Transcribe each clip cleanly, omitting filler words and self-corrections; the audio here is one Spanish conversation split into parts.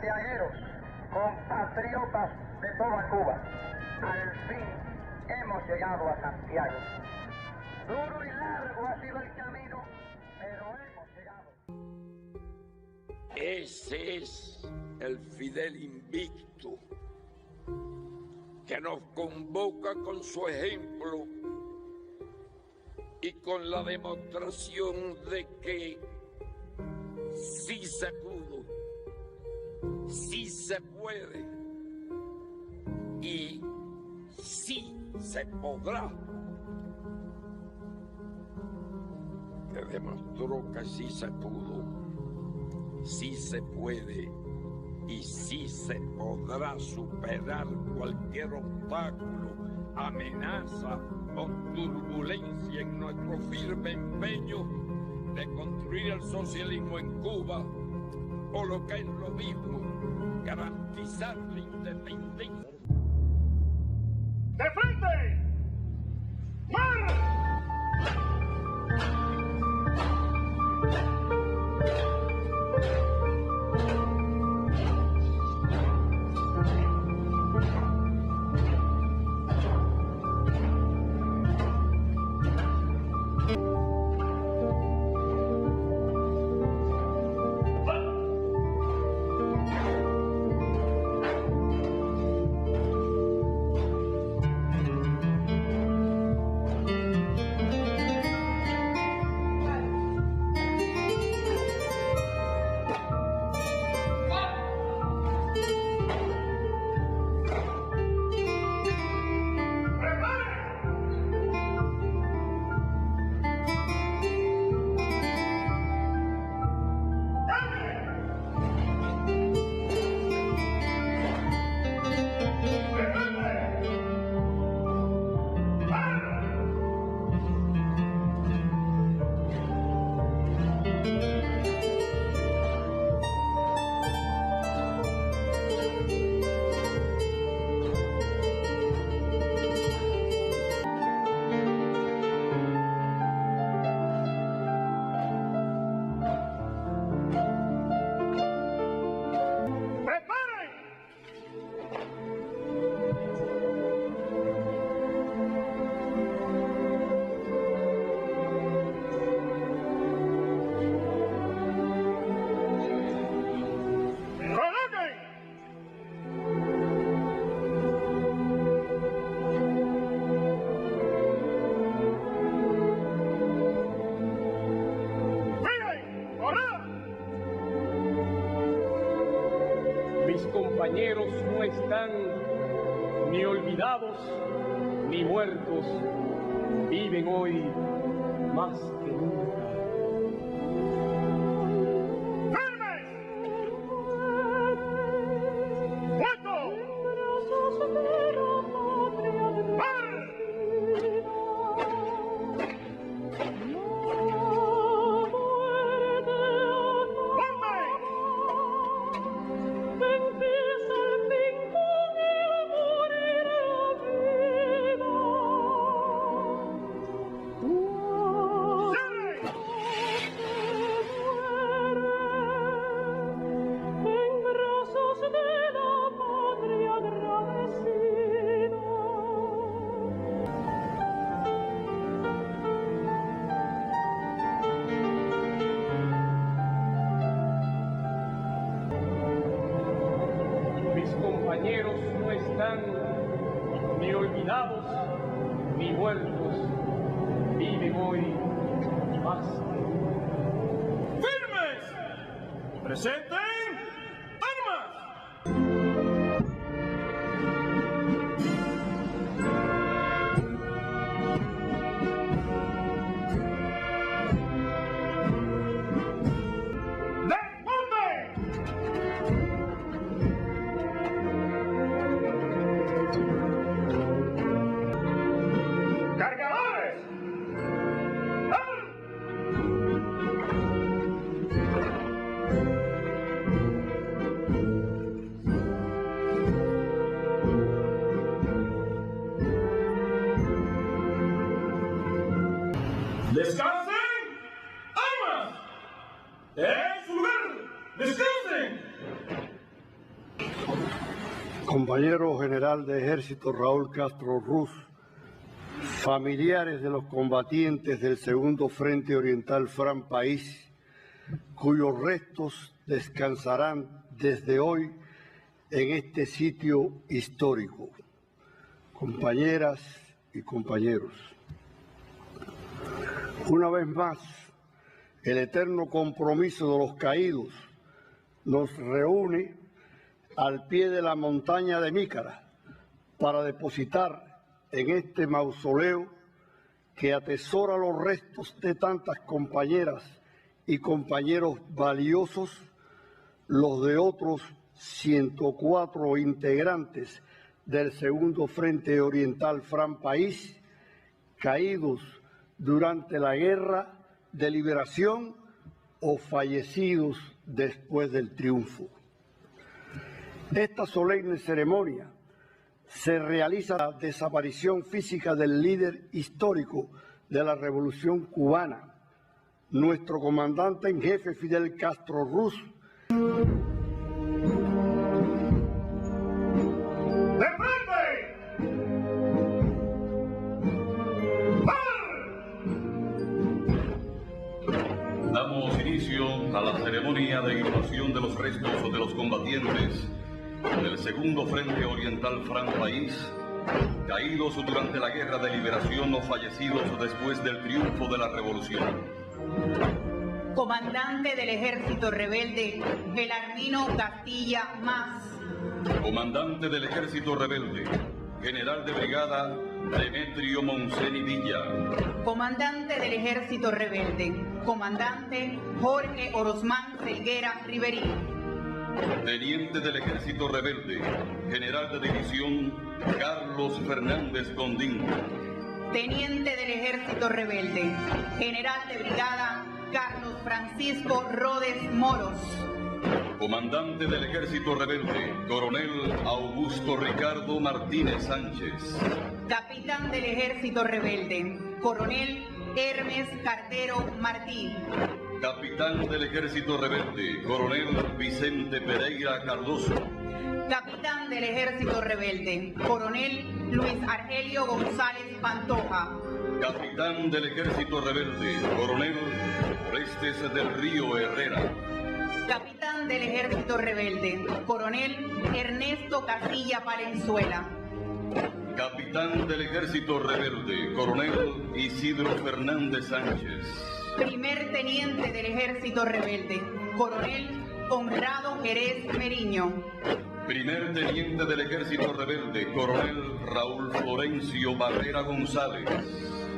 santiagueros, compatriotas de toda Cuba, al fin hemos llegado a Santiago. Duro y largo ha sido el camino, pero hemos llegado. Ese es el Fidel invicto que nos convoca con su ejemplo y con la demostración de que sí se pudo, sí se puede y sí se podrá. Que demostró que sí se pudo, sí se puede y sí se podrá superar cualquier obstáculo, amenaza o turbulencia en nuestro firme empeño de construir el socialismo en Cuba, o lo que es lo mismo, garantizar la independencia. ¡De frente! ¡Mar! Compañeros no están ni olvidados ni muertos, viven hoy más que nunca. ¡Firmes! ¡Muertos! ¡Mar! Compañeros no están ni olvidados ni muertos, viven hoy más que nunca. ¡Firmes! ¡Presenten armas! ¡Descansen! ¡Armas! ¡En su lugar! ¡Descansen! Compañero general de ejército Raúl Castro Ruz, familiares de los combatientes del Segundo Frente Oriental Fran País, cuyos restos descansarán desde hoy en este sitio histórico. Compañeras y compañeros, una vez más, el eterno compromiso de los caídos nos reúne al pie de la montaña de Mícara para depositar en este mausoleo que atesora los restos de tantas compañeras y compañeros valiosos, los de otros 104 integrantes del Segundo Frente Oriental Fran País, caídos durante la Guerra de Liberación o fallecidos después del triunfo. Esta solemne ceremonia se realiza la desaparición física del líder histórico de la Revolución Cubana, nuestro comandante en jefe Fidel Castro Ruz. ¡De frente! Damos inicio a la ceremonia de inhumación de los restos de los combatientes del Segundo Frente Oriental Fran País, caídos durante la Guerra de Liberación o fallecidos después del triunfo de la Revolución. Comandante del Ejército Rebelde, Belarmino Castilla Más. Comandante del Ejército Rebelde, General de Brigada Demetrio Montseny Villa. Comandante del Ejército Rebelde, Comandante Jorge Orozmán Felguera Riverí. Teniente del Ejército Rebelde, General de División Carlos Fernández Gondín. Teniente del Ejército Rebelde, General de Brigada Carlos Francisco Rodes Moros. Comandante del Ejército Rebelde, Coronel Augusto Ricardo Martínez Sánchez. Capitán del Ejército Rebelde, Coronel Hermes Cartero Martí. Capitán del Ejército Rebelde, Coronel Vicente Pereira Cardoso. Capitán del Ejército Rebelde, Coronel Luis Argelio González Pantoja. Capitán del Ejército Rebelde, Coronel Orestes del Río Herrera. Capitán del Ejército Rebelde, Coronel Ernesto Casilla Valenzuela. Capitán del Ejército Rebelde, Coronel Isidro Fernández Sánchez. Primer Teniente del Ejército Rebelde, Coronel Conrado Jerez Meriño. Primer Teniente del Ejército Rebelde, Coronel Raúl Florencio Barrera González.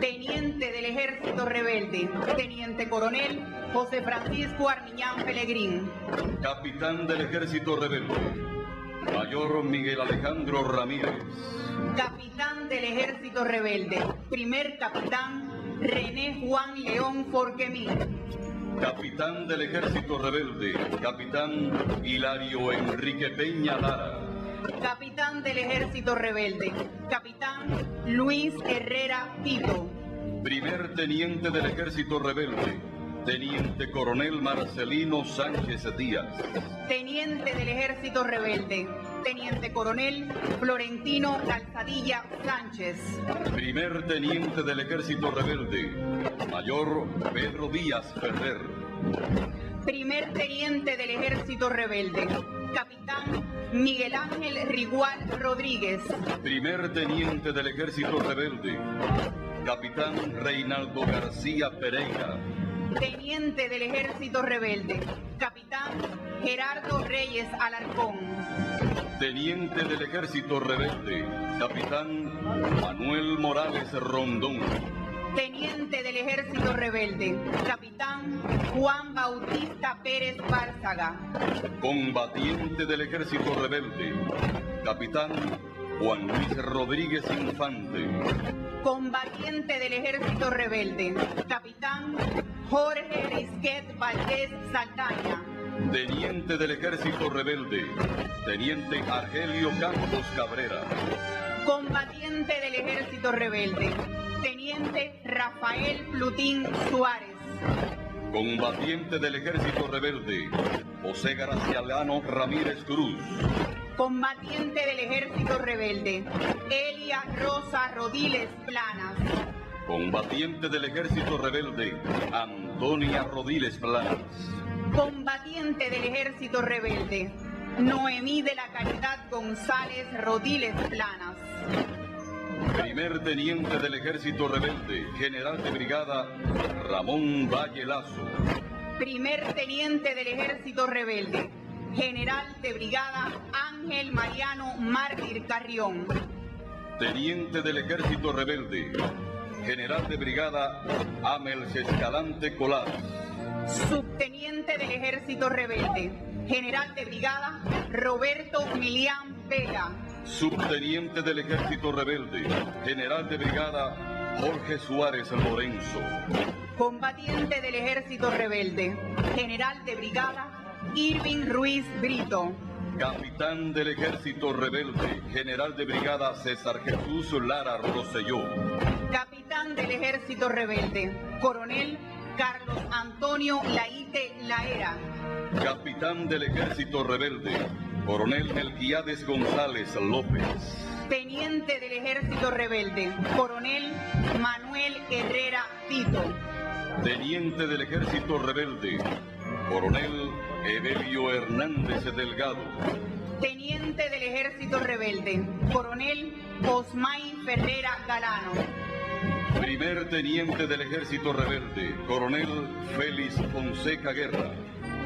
Teniente del Ejército Rebelde, Teniente Coronel José Francisco Armiñán Pelegrín. Capitán del Ejército Rebelde, Mayor Miguel Alejandro Ramírez. Capitán del Ejército Rebelde, Primer Capitán René Juan León Forquemí. Capitán del Ejército Rebelde, Capitán Hilario Enrique Peña Lara. Capitán del Ejército Rebelde, Capitán Luis Herrera Tito. Primer Teniente del Ejército Rebelde, Teniente Coronel Marcelino Sánchez Díaz. Teniente del Ejército Rebelde, Teniente Coronel Florentino Calzadilla Sánchez. Primer Teniente del Ejército Rebelde, Mayor Pedro Díaz Ferrer. Primer Teniente del Ejército Rebelde, Capitán Miguel Ángel Rigual Rodríguez. Primer Teniente del Ejército Rebelde, Capitán Reinaldo García Pereira. Teniente del Ejército Rebelde, Capitán Gerardo Reyes Alarcón. Teniente del Ejército Rebelde, Capitán Manuel Morales Rondón. Teniente del Ejército Rebelde, Capitán Juan Bautista Pérez Bárzaga. Combatiente del Ejército Rebelde, Capitán Juan Luis Rodríguez Infante. Combatiente del Ejército Rebelde, Capitán Jorge Risquet Valdés Saldaña. Teniente del Ejército Rebelde, Teniente Argelio Campos Cabrera. Combatiente del Ejército Rebelde, Teniente Rafael Plutín Suárez. Combatiente del Ejército Rebelde, José Graciano Ramírez Cruz. Combatiente del Ejército Rebelde, Elia Rosa Rodiles Planas. Combatiente del Ejército Rebelde, Antonia Rodiles Planas. Combatiente del Ejército Rebelde, Noemí de la Caridad González Rodiles Planas. Primer Teniente del Ejército Rebelde, General de Brigada, Ramón Valle Lazo. Primer Teniente del Ejército Rebelde, General de Brigada Ángel Mariano Mártir Carrión. Teniente del Ejército Rebelde, General de Brigada Amels Escalante Colás. Subteniente del Ejército Rebelde, General de Brigada Roberto Milián Vega. Subteniente del Ejército Rebelde, General de Brigada Jorge Suárez Lorenzo. Combatiente del Ejército Rebelde, General de Brigada Irving Ruiz Brito. Capitán del Ejército Rebelde, General de Brigada César Jesús Lara Rosselló. Capitán del Ejército Rebelde, Coronel Carlos Antonio Laite Laera. Capitán del Ejército Rebelde, Coronel Melquiades González López. Teniente del Ejército Rebelde, Coronel Manuel Herrera Tito. Teniente del Ejército Rebelde, Coronel Evelio Hernández Delgado. Teniente del Ejército Rebelde, Coronel Osmay Ferrera Galano. Primer Teniente del Ejército Rebelde, Coronel Félix Fonseca Guerra.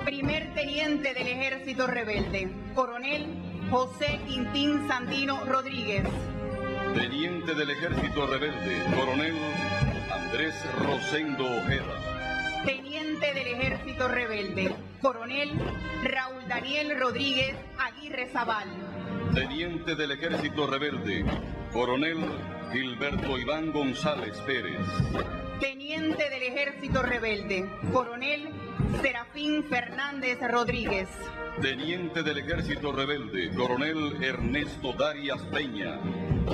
Primer Teniente del Ejército Rebelde, Coronel José Quintín Sandino Rodríguez. Teniente del Ejército Rebelde, Coronel Andrés Rosendo Ojeda. Teniente del Ejército Rebelde, Coronel Raúl Daniel Rodríguez Aguirre Zabal. Teniente del Ejército Rebelde, Coronel Gilberto Iván González Pérez. Teniente del Ejército Rebelde, Coronel Serafín Fernández Rodríguez. Teniente del Ejército Rebelde, Coronel Ernesto Darias Peña.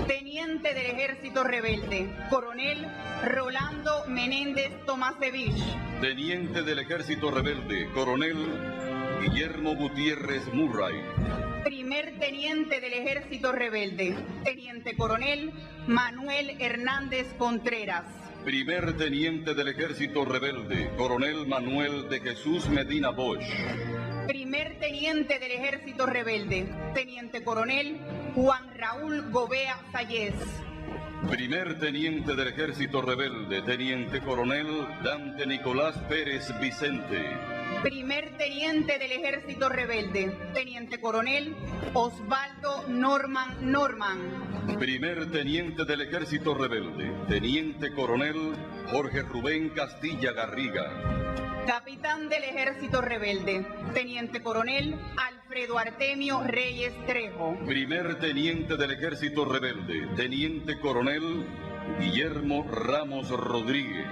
Teniente del Ejército Rebelde, Coronel Rolando Menéndez Tomasevich. Teniente del Ejército Rebelde, Coronel Guillermo Gutiérrez Murray. Primer Teniente del Ejército Rebelde, Teniente Coronel Manuel Hernández Contreras. Primer Teniente del Ejército Rebelde, Coronel Manuel de Jesús Medina Bosch. Primer Teniente del Ejército Rebelde, Teniente Coronel Juan Raúl Gobea Sayez. Primer Teniente del Ejército Rebelde, Teniente Coronel Dante Nicolás Pérez Vicente. Primer Teniente del Ejército Rebelde, Teniente Coronel Osvaldo Norman. Primer Teniente del Ejército Rebelde, Teniente Coronel Jorge Rubén Castilla Garriga. Capitán del Ejército Rebelde, Teniente Coronel Alfredo Artemio Reyes Trejo. Primer Teniente del Ejército Rebelde, Teniente Coronel Guillermo Ramos Rodríguez.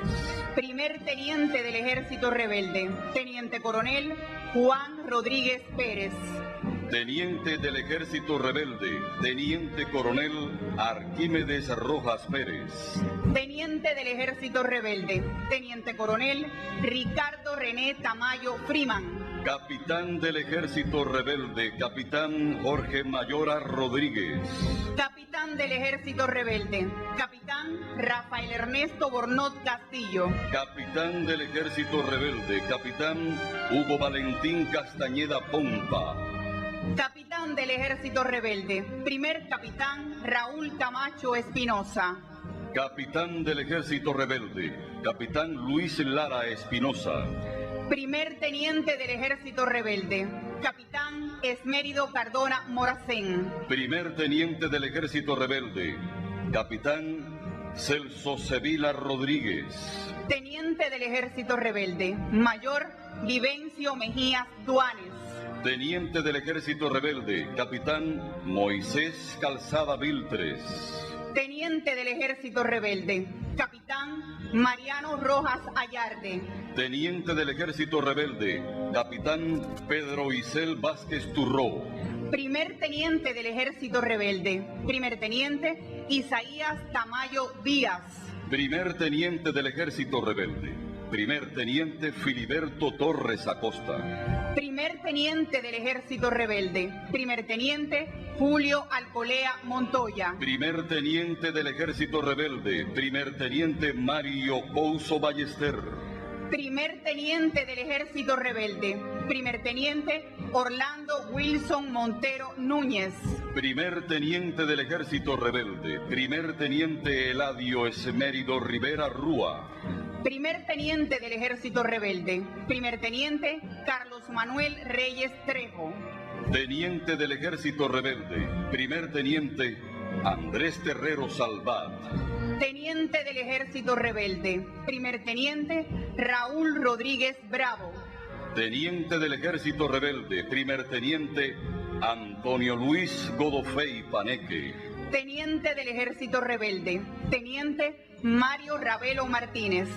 Primer Teniente del Ejército Rebelde, Teniente Coronel Juan Rodríguez Pérez. Teniente del Ejército Rebelde, Teniente Coronel Arquímedes Rojas Pérez. Teniente del Ejército Rebelde, Teniente Coronel Ricardo René Tamayo Freeman. Capitán del Ejército Rebelde, Capitán Jorge Mayora Rodríguez. Capitán del Ejército Rebelde, Capitán Rafael Ernesto Bornot Castillo. Capitán del Ejército Rebelde, Capitán Hugo Valentín Castañeda Pompa. Capitán del Ejército Rebelde, Primer Capitán Raúl Camacho Espinosa. Capitán del Ejército Rebelde, Capitán Luis Lara Espinosa. Primer Teniente del Ejército Rebelde, Capitán Esmérido Cardona Moracén. Primer Teniente del Ejército Rebelde, Capitán Celso Sevilla Rodríguez. Teniente del Ejército Rebelde, Mayor Vivencio Mejías Duanes. Teniente del Ejército Rebelde, Capitán Moisés Calzada Viltres. Teniente del Ejército Rebelde, Capitán Mariano Rojas Ayarde. Teniente del Ejército Rebelde, Capitán Pedro Isel Vázquez Turró. Primer Teniente del Ejército Rebelde, Primer Teniente Isaías Tamayo Díaz. Primer Teniente del Ejército Rebelde, Primer Teniente Filiberto Torres Acosta. Primer Teniente del Ejército Rebelde. Primer Teniente Julio Alcolea Montoya. Primer Teniente del Ejército Rebelde. Primer Teniente Mario Couso Ballester. Primer Teniente del Ejército Rebelde. Primer Teniente Orlando Wilson Montero Núñez. Primer Teniente del Ejército Rebelde. Primer Teniente Eladio Esmérido Rivera Rúa. Primer Teniente del Ejército Rebelde. Primer Teniente Carlos Manuel Reyes Trejo. Teniente del Ejército Rebelde. Primer Teniente Andrés Terrero Salvat. Teniente del Ejército Rebelde. Primer Teniente Raúl Rodríguez Bravo. Teniente del Ejército Rebelde. Primer Teniente Antonio Luis Godofey Paneque. Teniente del Ejército Rebelde. Teniente Mario Ravelo Martínez.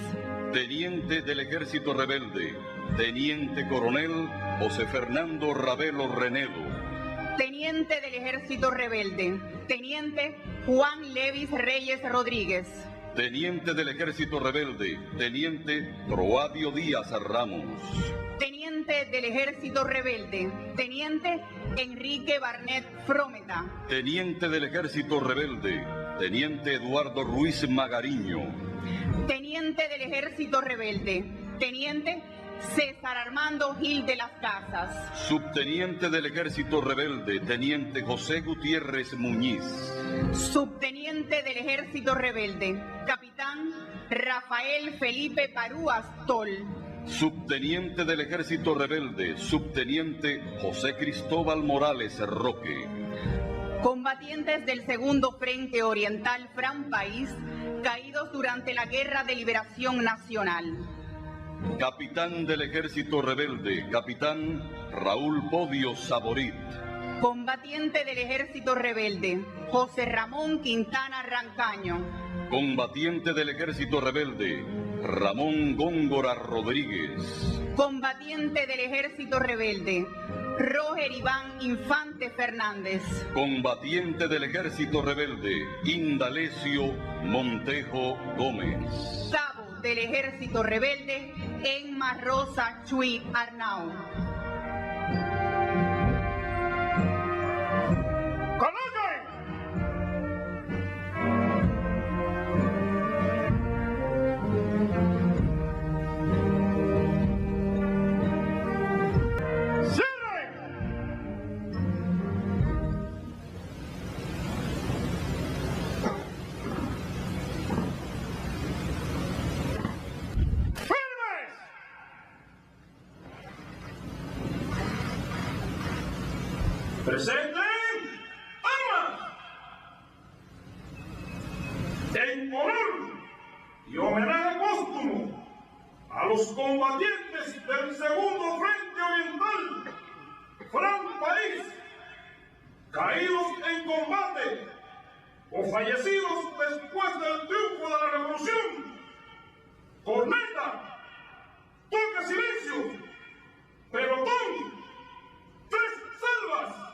Teniente del Ejército Rebelde. Teniente Coronel José Fernando Ravelo Renedo. Teniente del Ejército Rebelde. Teniente Juan Levis Reyes Rodríguez. Teniente del Ejército Rebelde. Teniente Troadio Díaz Ramos. Teniente del Ejército Rebelde. Teniente Enrique Barnett Frometa. Teniente del Ejército Rebelde. Teniente Eduardo Ruiz Magariño. Teniente del Ejército Rebelde. Teniente César Armando Gil de las Casas. Subteniente del Ejército Rebelde. Teniente José Gutiérrez Muñiz. Subteniente del Ejército Rebelde. Capitán Rafael Felipe Parúas Tol. Subteniente del Ejército Rebelde. Subteniente José Cristóbal Morales Roque. Combatientes del Segundo Frente Oriental Fran País, caídos durante la Guerra de Liberación Nacional. Capitán del Ejército Rebelde. Capitán Raúl Podio Saborit. Combatiente del Ejército Rebelde, José Ramón Quintana Rancaño. Combatiente del Ejército Rebelde, Ramón Góngora Rodríguez. Combatiente del Ejército Rebelde, Roger Iván Infante Fernández. Combatiente del Ejército Rebelde, Indalecio Montejo Gómez. Cabo del Ejército Rebelde, Emma Rosa Chuy Arnau. ¡Presenten armas! En honor y homenaje póstumo a los combatientes del Segundo Frente Oriental, Fran País, caídos en combate o fallecidos después del triunfo de la Revolución. Corneta, toque silencio, pelotón, tres selvas.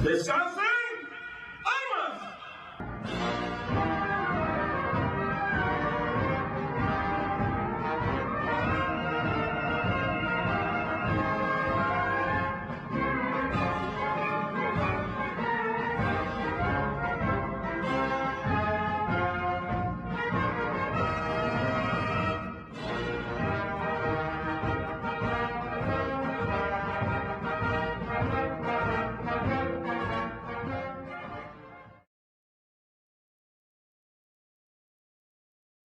¡Descansa!